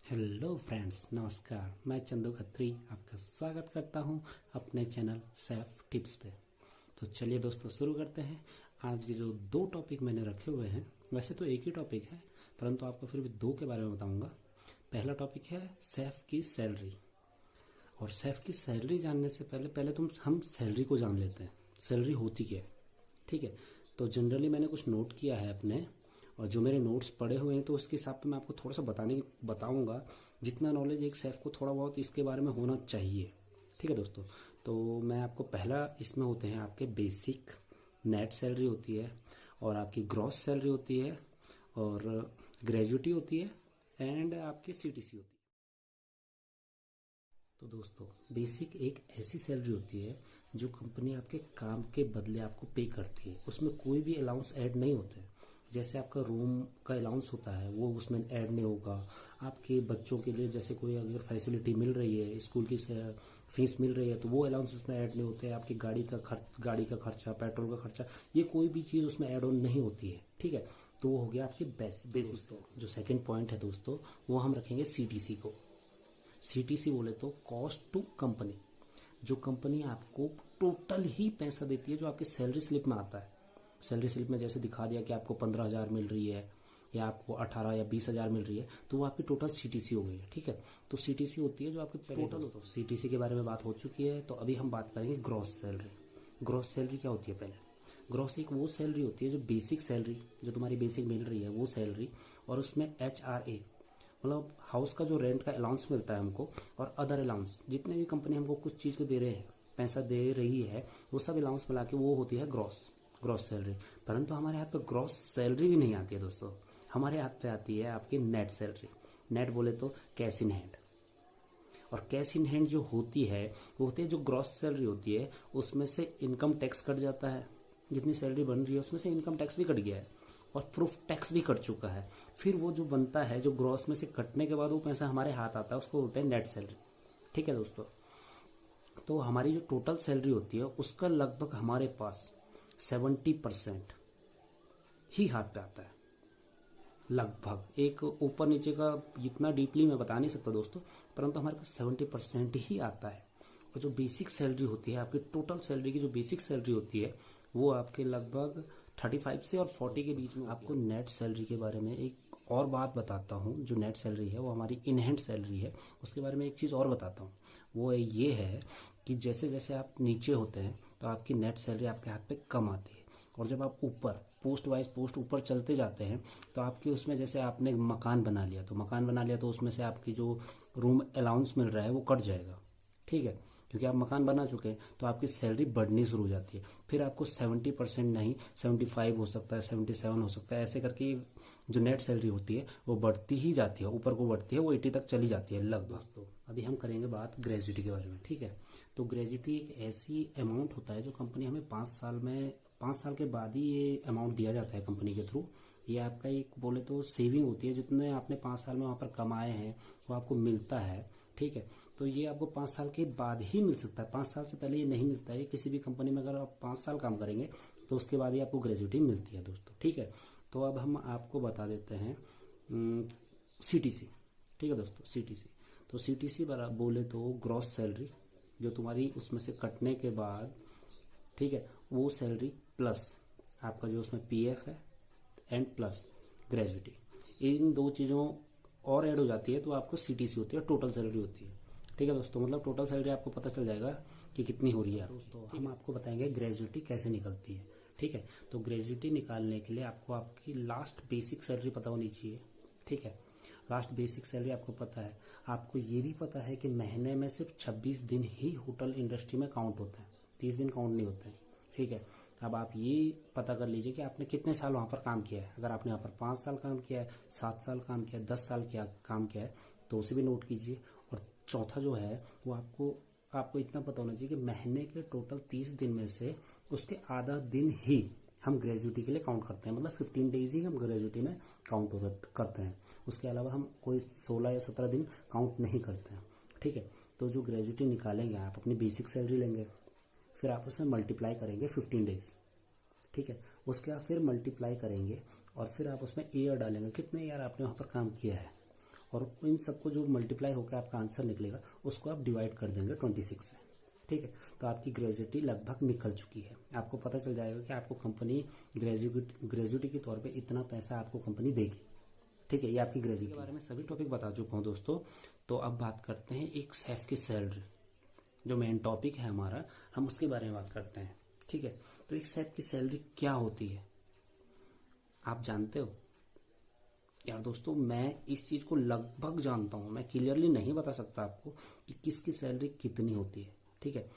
Hello friends, नमस्कार। मैं चंदू खत्री आपका स्वागत करता हूं अपने चैनल सेफ टिप्स पे। तो चलिए दोस्तों, शुरू करते हैं। आज के जो दो टॉपिक मैंने रखे हुए हैं, वैसे तो एक ही टॉपिक है, परंतु आपको फिर भी दो के बारे में बताऊंगा। पहला टॉपिक है सेफ की सैलरी। और सेफ की सैलरी जानने से पहले पहले तुम हम सैलरी को जान लेते हैं। सैलरी होती क्या है, ठीक है। तो जनरली मैंने कुछ नोट किया है अपने, और जो मेरे नोट्स पड़े हुए हैं तो उसके हिसाब से मैं आपको थोड़ा सा बताऊंगा। जितना नॉलेज एक शेफ को थोड़ा बहुत इसके बारे में होना चाहिए, ठीक है दोस्तों। तो मैं आपको पहला इसमें होते हैं आपके बेसिक नेट सैलरी होती है, और आपकी ग्रॉस सैलरी होती है, और ग्रेजुटी होती है, एंड आपकी सीटीसी होती है। तो दोस्तों, बेसिक एक ऐसी सैलरी होती है जो कंपनी आपके काम के बदले आपको पे करती है। उसमें कोई भी अलाउंस ऐड नहीं होते। जैसे आपका रूम का अलाउंस होता है वो उसमें ऐड नहीं होगा। आपके बच्चों के लिए जैसे कोई अगर फैसिलिटी मिल रही है, स्कूल की फीस मिल रही है, तो वो अलाउंस उसमें ऐड नहीं होते। आपकी गाड़ी का खर्चा, पेट्रोल का खर्चा, ये कोई भी चीज़ उसमें ऐड ऑन नहीं होती है, ठीक है। तो वो हो गया आपके बेसिक। जो सेकेंड पॉइंट है दोस्तों, वो हम रखेंगे सीटीसी को। सीटीसी बोले तो कॉस्ट टू कंपनी। जो कंपनी आपको टोटल ही पैसा देती है, जो आपकी सैलरी स्लिप में आता है। सैलरी स्लिप में जैसे दिखा दिया कि आपको 15,000 मिल रही है, या आपको 18 या 20,000 मिल रही है, तो वो आपकी टोटल सीटीसी हो गई है, ठीक है। तो सीटीसी होती है जो आपकी टोटल होता है। सीटीसी के बारे में बात हो चुकी है, तो अभी हम बात करेंगे ग्रॉस सैलरी। ग्रॉस सैलरी क्या होती है? पहले ग्रॉस एक वो सैलरी होती है जो बेसिक सैलरी, जो तुम्हारी बेसिक मिल रही है वो सैलरी, और उसमें HRA मतलब हाउस का जो रेंट का अलाउंस मिलता है हमको, और अदर अलाउंस, जितने भी कंपनी हमको कुछ चीज़ को दे रहे हैं, पैसा दे रही है, वो सब अलाउंस मिला के वो होती है ग्रॉस सैलरी। परंतु हमारे हाथ पे ग्रॉस सैलरी भी नहीं आती है दोस्तों। हमारे हाथ पे आती है आपकी नेट सैलरी। नेट बोले तो कैश इन हैंड। और कैश इन हैंड जो होती है वो होती है जो ग्रॉस सैलरी होती है, उसमें से इनकम टैक्स कट जाता है। जितनी सैलरी बन रही है उसमें से इनकम टैक्स भी कट गया है, और प्रूफ टैक्स भी कट चुका है। फिर वो जो बनता है, जो ग्रॉस में से कटने के बाद वो पैसा हमारे हाथ आता है, उसको बोलते हैं नेट सैलरी, ठीक है दोस्तों। तो हमारी जो टोटल सैलरी होती है उसका लगभग हमारे पास 70% ही हाथ पे आता है। लगभग, एक ऊपर नीचे का इतना डीपली मैं बता नहीं सकता दोस्तों, परंतु हमारे पास 70% ही आता है। और जो बेसिक सैलरी होती है, आपकी टोटल सैलरी की जो बेसिक सैलरी होती है, वो आपके लगभग 35 से और 40 के बीच में। आपको नेट सैलरी के बारे में एक और बात बताता हूँ। जो नेट सैलरी है वो हमारी इन हैंड सैलरी है। उसके बारे में एक चीज़ और बताता हूँ, वो ये है कि जैसे जैसे आप नीचे होते हैं तो आपकी नेट सैलरी आपके हाथ पे कम आती है, और जब आप ऊपर पोस्ट वाइज पोस्ट ऊपर चलते जाते हैं तो आपकी उसमें, जैसे आपने मकान बना लिया तो उसमें से आपकी जो रूम अलाउंस मिल रहा है वो कट जाएगा, ठीक है। क्योंकि आप मकान बना चुके हैं तो आपकी सैलरी बढ़नी शुरू हो जाती है। फिर आपको 70% नहीं, 75 हो सकता है, 77 हो सकता है, ऐसे करके जो नेट सैलरी होती है वो बढ़ती ही जाती है, ऊपर को बढ़ती है, वो 80 तक चली जाती है लगभग। दोस्तों, अभी हम करेंगे बात ग्रेजुटी के बारे में, ठीक है। तो ग्रेजुटी एक ऐसी अमाउंट होता है जो कंपनी हमें 5 साल के बाद ही ये अमाउंट दिया जाता है कंपनी के थ्रू। ये आपका एक बोले तो सेविंग होती है, जितने आपने 5 साल में वहाँ पर कमाए हैं वो आपको मिलता है, ठीक है। तो ये आपको 5 साल के बाद ही मिल सकता है, 5 साल से पहले ये नहीं मिलता है। किसी भी कंपनी में अगर आप 5 साल काम करेंगे तो उसके बाद ही आपको ग्रेजुटी मिलती है दोस्तों, ठीक है। तो अब हम आपको बता देते हैं सीटीसी, ठीक है दोस्तों। सीटीसी तो सीटीसी बोले तो ग्रॉस सैलरी, जो तुम्हारी उसमें से कटने के बाद, ठीक है, वो सैलरी प्लस आपका जो उसमें पीएफ है, एंड प्लस ग्रेजुटी, इन दो चीज़ों और ऐड हो जाती है तो आपको सीटीसी होती है, टोटल सैलरी होती है, ठीक है दोस्तों। मतलब टोटल सैलरी आपको पता चल जाएगा कि कितनी हो रही है दोस्तों। हम आपको बताएंगे ग्रेजुटी कैसे निकलती है, ठीक है। तो ग्रेजुटी निकालने के लिए आपको आपकी लास्ट बेसिक सैलरी पता होनी चाहिए, ठीक है। लास्ट बेसिक सैलरी आपको पता है। आपको ये भी पता है कि महीने में सिर्फ 26 दिन ही होटल इंडस्ट्री में काउंट होता है, 30 दिन काउंट नहीं होते हैं, ठीक है। अब आप ये पता कर लीजिए कि आपने कितने साल वहाँ पर काम किया है। अगर आपने वहाँ पर 5 साल काम किया है, 7 साल काम किया है, 10 साल काम किया है, तो उसे भी नोट कीजिए। और चौथा जो है वो आपको इतना पता होना चाहिए कि महीने के टोटल 30 दिन में से उसके आधा दिन ही हम ग्रेजुटी के लिए काउंट करते हैं। मतलब 15 डेज ही हम ग्रेजुटी में काउंट करते हैं। उसके अलावा हम कोई 16 या 17 दिन काउंट नहीं करते हैं, ठीक है। तो जो ग्रेजुटी निकालेंगे आप अपनी बेसिक सैलरी लेंगे, फिर आप उसमें मल्टीप्लाई करेंगे 15 डेज, ठीक है। उसके बाद फिर मल्टीप्लाई करेंगे और फिर आप उसमें ईयर डालेंगे, कितने ईयर आपने वहाँ पर काम किया है, और इन सबको जो मल्टीप्लाई होकर आपका आंसर निकलेगा उसको आप डिवाइड कर देंगे 26 से। ठीक है, तो आपकी ग्रेजुएटी लगभग निकल चुकी है। आपको पता चल जाएगा कि आपको कंपनी ग्रेजुएटी के तौर पे इतना पैसा आपको कंपनी देगी। ठीक है, ये आपकी ग्रेजुएटी के बारे में सभी टॉपिक बता चुका हूँ दोस्तों। तो अब बात करते हैं एक शेफ की सैलरी, जो मेन टॉपिक है हमारा, हम उसके बारे में बात करते हैं। ठीक है, तो एक शेफ की सैलरी क्या होती है आप जानते हो? यार दोस्तों, मैं इस चीज को लगभग जानता हूं, मैं क्लियरली नहीं बता सकता आपको कि किसकी सैलरी कितनी होती है। ठीक है,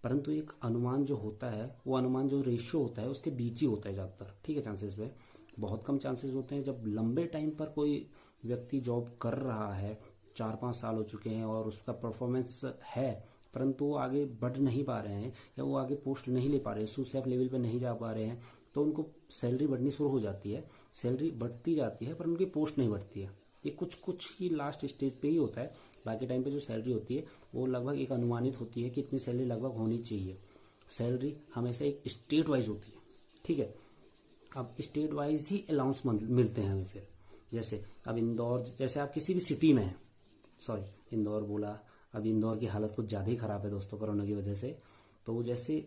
परंतु एक अनुमान जो होता है, वो अनुमान जो रेशियो होता है उसके बीच ही होता है ज्यादातर। ठीक है, चांसेस में बहुत कम चांसेस होते हैं जब लंबे टाइम पर कोई व्यक्ति जॉब कर रहा है, 4-5 साल हो चुके हैं और उसका परफॉर्मेंस है, परंतु वो आगे बढ़ नहीं पा रहे हैं या वो आगे पोस्ट नहीं ले पा रहे हैं, सूसेफ लेवल पर नहीं जा पा रहे हैं, तो उनको सैलरी बढ़नी शुरू हो जाती है। सैलरी बढ़ती जाती है पर उनकी पोस्ट नहीं बढ़ती है। ये कुछ ही लास्ट स्टेज पे ही होता है। बाकी टाइम पे जो सैलरी होती है वो लगभग एक अनुमानित होती है कि इतनी सैलरी लगभग होनी चाहिए। सैलरी हमेशा एक स्टेट वाइज होती है। ठीक है, अब स्टेट वाइज ही अलाउंस मिलते हैं हमें। फिर जैसे अब इंदौर, जैसे आप किसी भी सिटी में हैं, सॉरी इंदौर बोला, अब इंदौर की हालत कुछ ज्यादा ही खराब है दोस्तों कोरोना की वजह से। तो जैसे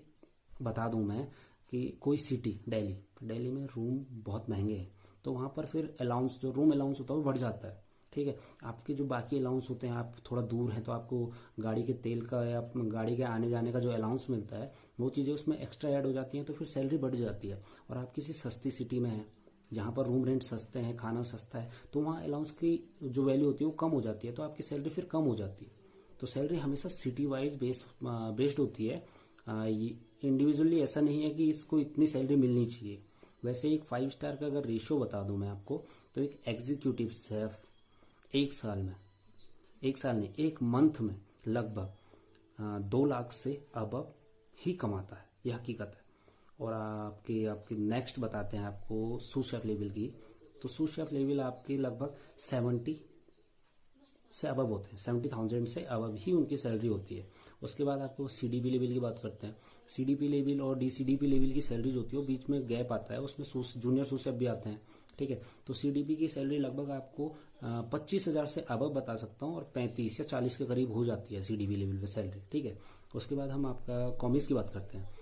बता दूं मैं कि कोई सिटी, दिल्ली में रूम बहुत महंगे हैं, तो वहां पर फिर अलाउंस, जो रूम अलाउंस होता है वो बढ़ जाता है। ठीक है, आपके जो बाकी अलाउंस होते हैं, आप थोड़ा दूर हैं तो आपको गाड़ी के तेल का या गाड़ी के आने जाने का जो अलाउंस मिलता है वो चीज़ें उसमें एक्स्ट्रा ऐड हो जाती हैं, तो फिर सैलरी बढ़ जाती है। और आप किसी सस्ती सिटी में हैं जहाँ पर रूम रेंट सस्ते हैं, खाना सस्ता है, तो वहाँ अलाउंस की जो वैल्यू होती है वो कम हो जाती है, तो आपकी सैलरी फिर कम हो जाती है। तो सैलरी हमेशा सिटी वाइज बेस्ड होती है। इंडिविजुअली ऐसा नहीं है कि इसको इतनी सैलरी मिलनी चाहिए। वैसे एक 5 स्टार का अगर रेशियो बता दूं मैं आपको, तो एक एग्जीक्यूटिव शेफ एक साल नहीं, एक मंथ में लगभग 2 लाख से अबव ही कमाता है, यह हकीकत है। और आपके नेक्स्ट बताते हैं आपको सूस शेफ लेवल की। तो सूस शेफ लेवल आपके लगभग 70 से अबव होते हैं, 70,000 से अबव ही उनकी सैलरी होती है। उसके बाद आपको सीडीपी लेवल की बात करते हैं। सीडीपी लेवल और डीसीडीपी लेवल की सैलरी जो होती है वो बीच में गैप आता है, उसमें जूनियर सूस शेफ भी आते हैं। ठीक है, तो सीडीपी की सैलरी लगभग आपको 25,000 से अबव बता सकता हूँ, और 35 या 40 के करीब हो जाती है सीडीपी लेवल पे सैलरी। ठीक है, उसके बाद हम आपका कॉमिस की बात करते हैं।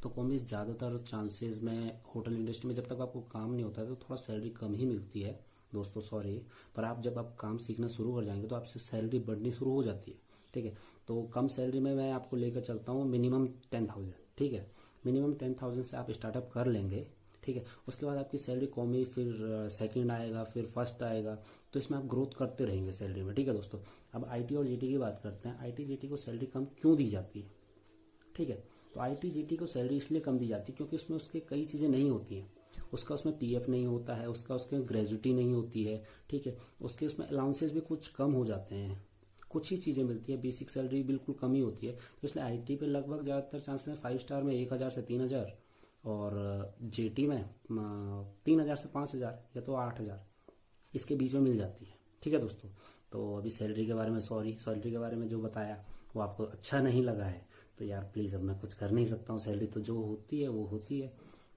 तो कॉमिस ज्यादातर चांसेस में होटल इंडस्ट्री में जब तक आपको काम नहीं होता है तो थोड़ा सैलरी कम ही मिलती है दोस्तों, सॉरी। पर आप जब आप काम सीखना शुरू कर जाएंगे तो आपसे सैलरी बढ़नी शुरू हो जाती है। ठीक है, तो कम सैलरी में मैं आपको लेकर चलता हूँ मिनिमम 10,000। ठीक है, मिनिमम 10,000 से आप स्टार्टअप कर लेंगे। ठीक है, उसके बाद आपकी सैलरी कॉमी, फिर सेकंड आएगा, फिर फर्स्ट आएगा, तो इसमें आप ग्रोथ करते रहेंगे सैलरी में। ठीक है दोस्तों, अब आईटी और जीटी की बात करते हैं। आईटी जीटी को सैलरी कम क्यों दी जाती है? ठीक है, तो आईटी जीटी को सैलरी इसलिए कम दी जाती है क्योंकि उसमें उसके कई चीजें नहीं होती हैं। उसमें पीएफ नहीं होता है, उसके ग्रेजुटी नहीं होती है। ठीक है, उसमें अलाउंसेस भी कुछ कम हो जाते हैं, कुछ ही चीजें मिलती है, बेसिक सैलरी बिल्कुल कम ही होती है। तो इसलिए आईटी पे लगभग ज्यादातर चांसेस है 5 स्टार में 1,000 से 3,000, और जेटी में 3,000 से 5,000 या तो 8,000 इसके बीच में मिल जाती है। ठीक है दोस्तों, तो अभी सैलरी के बारे में सैलरी के बारे में जो बताया वो आपको अच्छा नहीं लगा है तो यार प्लीज, अब मैं कुछ कर नहीं सकता हूँ। सैलरी तो जो होती है वो होती है।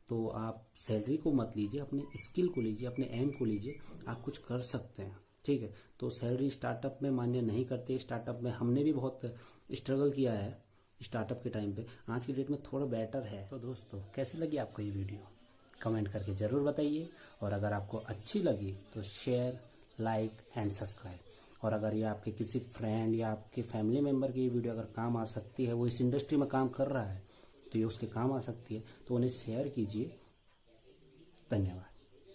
तो आप सैलरी को मत लीजिए, अपने स्किल को लीजिए, अपने एम को लीजिए, आप कुछ कर सकते हैं। ठीक है, तो सैलरी स्टार्टअप में मान्य नहीं करते। स्टार्टअप में हमने भी बहुत स्ट्रगल किया है स्टार्टअप के टाइम पे, आज की डेट में थोड़ा बेटर है। तो दोस्तों, कैसी लगी आपको ये वीडियो कमेंट करके जरूर बताइए, और अगर आपको अच्छी लगी तो शेयर, लाइक एंड सब्सक्राइब। और अगर ये आपके किसी फ्रेंड या आपके फैमिली मेंबर की ये वीडियो अगर काम आ सकती है, वो इस इंडस्ट्री में काम कर रहा है तो ये उसके काम आ सकती है, तो उन्हें शेयर कीजिए। धन्यवाद।